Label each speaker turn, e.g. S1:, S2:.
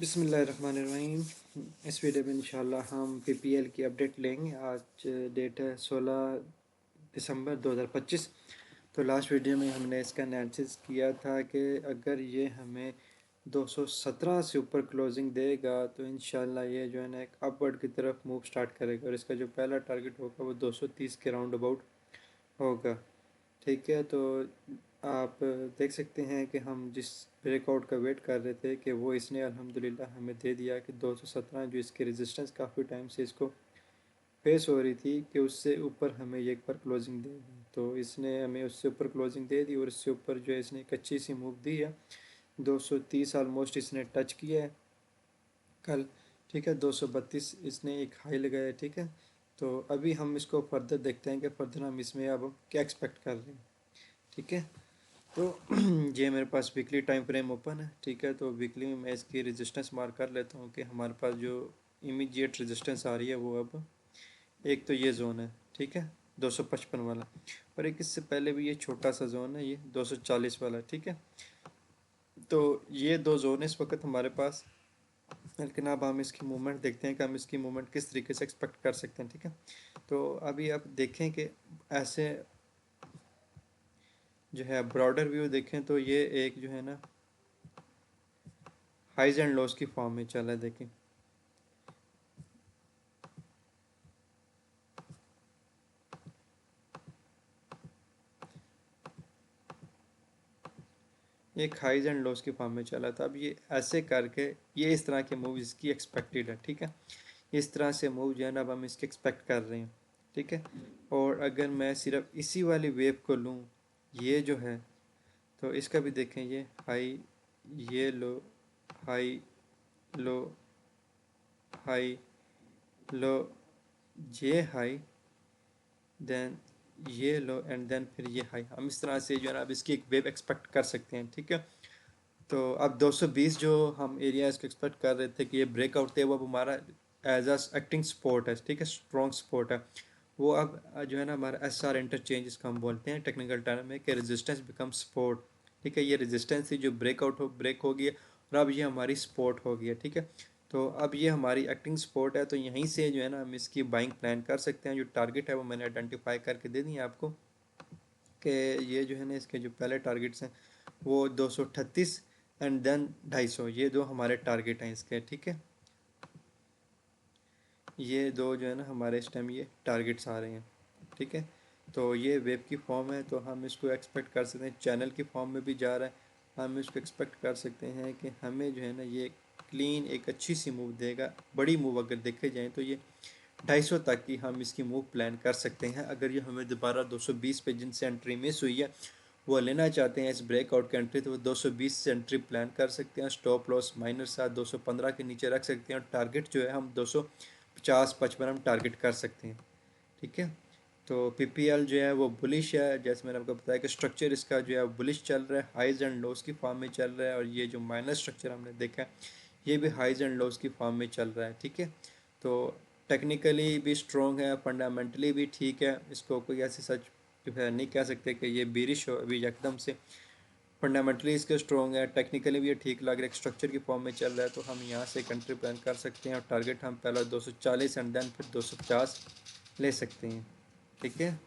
S1: बिस्मिल्लाहिर्रहमानिर्रहीम। इस वीडियो में इंशाल्लाह हम पीपीएल की अपडेट लेंगे। आज डेट है 16 दिसंबर 2025। तो लास्ट वीडियो में हमने इसका एनालिसिस किया था कि अगर ये हमें 217 से ऊपर क्लोजिंग देगा तो इंशाल्लाह ये जो है ना एक अपवर्ड की तरफ मूव स्टार्ट करेगा और इसका जो पहला टारगेट होगा वो 230 के राउंड अबाउट होगा। ठीक है, तो आप देख सकते हैं कि हम जिस ब्रेकआउट का वेट कर रहे थे कि वो इसने अल्हम्दुलिल्लाह हमें दे दिया कि 217 जो इसकी रेजिस्टेंस काफ़ी टाइम से इसको फेस हो रही थी कि उससे ऊपर हमें ये एक बार क्लोजिंग देगी, तो इसने हमें उससे ऊपर क्लोजिंग दे दी और इससे ऊपर जो है इसने एक अच्छी सी मूव दी है। 230 ऑलमोस्ट इसने टच किया है कल। ठीक है, 232 इसने एक हाई लगाया है। ठीक है, तो अभी हम इसको फर्दर देखते हैं कि फर्दर हम इसमें अब क्या एक्सपेक्ट कर रहे हैं। ठीक है, तो ये मेरे पास वीकली टाइम फ्रेम ओपन है। ठीक है, तो वीकली में मैं इसकी रेजिस्टेंस मार्क कर लेता हूँ कि हमारे पास जो इमीडिएट रेजिस्टेंस आ रही है वो अब एक तो ये जोन है। ठीक है, 255 वाला, और एक इससे पहले भी ये छोटा सा जोन है, ये 240 वाला। ठीक है, तो ये दो जोन है इस वक्त हमारे पास। लेकिन अब हम इसकी मूवमेंट देखते हैं कि हम इसकी मूवमेंट किस तरीके से एक्सपेक्ट कर सकते हैं। ठीक है, तो अभी आप देखें कि ऐसे जो है ब्रॉडर व्यू देखें तो ये एक जो है ना हाइज एंड लॉस की फॉर्म में चला है। देखें, ये एक हाइज एंड लॉस की फॉर्म में चला था। अब ये ऐसे करके ये इस तरह के मूव इसकी एक्सपेक्टेड है। ठीक है, इस तरह से मूव जो है ना अब हम इसके एक्सपेक्ट कर रहे हैं। ठीक है, और अगर मैं सिर्फ इसी वाली वेव को लूँ, ये जो है, तो इसका भी देखें, ये हाई, ये लो, हाई, लो, हाई, लो, ये हाई, देन ये लो एंड देन फिर ये हाई। हम इस तरह से जो है ना अब इसकी एक वेव एक्सपेक्ट कर सकते हैं। ठीक है, तो अब 220 जो हम एरिया इसको एक्सपेक्ट कर रहे थे कि ये ब्रेकआउट थे, वो अब हमारा एज अ एक्टिंग सपोर्ट है। ठीक है, स्ट्रॉन्ग सपोर्ट है वो। अब जो है ना हमारा एस आर इंटरचेंज इसका हम बोलते हैं टेक्निकल टर्म में कि रेजिस्टेंस बिकम सपोर्ट। ठीक है, ये रेजिस्टेंस थी जो ब्रेक हो गई है और अब ये हमारी सपोर्ट हो गई है। ठीक है, तो अब ये हमारी एक्टिंग सपोर्ट है, तो यहीं से जो है ना हम इसकी बाइंग प्लान कर सकते हैं। जो टारगेट है वो मैंने आइडेंटिफाई करके दे दी है आपको कि ये जो है ना इसके जो पहले टारगेट्स हैं वो 238 एंड देन 250, ये दो हमारे टारगेट हैं इसके। ठीक है, ये दो जो है ना हमारे इस टाइम ये टारगेट्स आ रहे हैं। ठीक है, तो ये वेब की फॉर्म है, तो हम इसको एक्सपेक्ट कर सकते हैं चैनल की फॉर्म में भी जा रहा है। हम इसको एक्सपेक्ट कर सकते हैं कि हमें जो है ना ये क्लीन एक अच्छी सी मूव देगा। बड़ी मूव अगर देखे जाए तो ये 250 तक की हम इसकी मूव प्लान कर सकते हैं। अगर ये हमें दोबारा 220 पे जिनसे एंट्री मिस हुई है वो लेना चाहते हैं इस ब्रेकआउट की एंट्री, तो वो 220 से एंट्री प्लान कर सकते हैं। स्टॉप लॉस माइनर साथ 215 के नीचे रख सकते हैं और टारगेट जो है हम 250-55 हम टारगेट कर सकते हैं। ठीक है, तो पीपीएल जो है वो बुलिश है। जैसे मैंने आपको बताया कि स्ट्रक्चर इसका जो है बुलिश चल रहा है, हाइज एंड लोस की फॉर्म में चल रहा है, और ये जो माइनस स्ट्रक्चर हमने देखा है ये भी हाइज एंड लोस की फॉर्म में चल रहा है। ठीक है, तो टेक्निकली भी स्ट्रॉन्ग है, फंडामेंटली भी ठीक है। इसको कोई ऐसे सच जो है नहीं कह सकते कि ये बेरिश हो अभी एकदम से। फंडामेंटली इसके स्ट्रॉन्ग है, टेक्निकली भी ये ठीक लग रहा है, स्ट्रक्चर की फॉर्म में चल रहा है, तो हम यहाँ से कंट्री प्लान कर सकते हैं और टारगेट हम पहला 240 एंड देन फिर 250 ले सकते हैं। ठीक है।